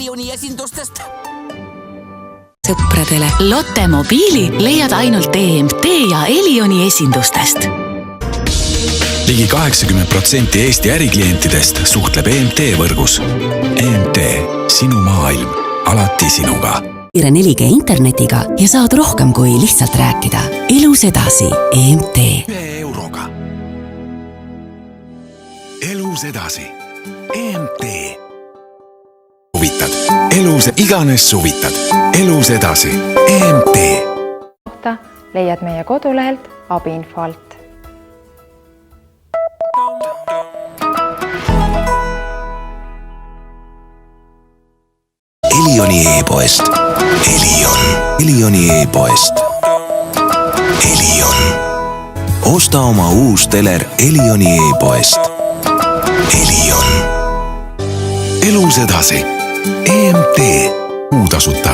Elioni esindustest. Sõpradele Lotte mobiili leiad ainult EMT ja Elioni esindustest. Ligi 80% Eesti äriklientidest suhtleb EMT võrgus. EMT, sinu maailm, alati sinuga. Kiire 4G internetiga ja saad rohkem kui lihtsalt rääkida. Elus edasi, EMT. 1 euroga. Elus edasi, EMT. Suvitad, elus iganes suvitad. Elus edasi, EMT. Leiad meie kodulehelt abiinfo alt. Elioni e-poest. Elioni e-poest. Elion. Osta oma uus teler Elioni e-poest. Elion. Elus edasi, EMT. Muutasuta.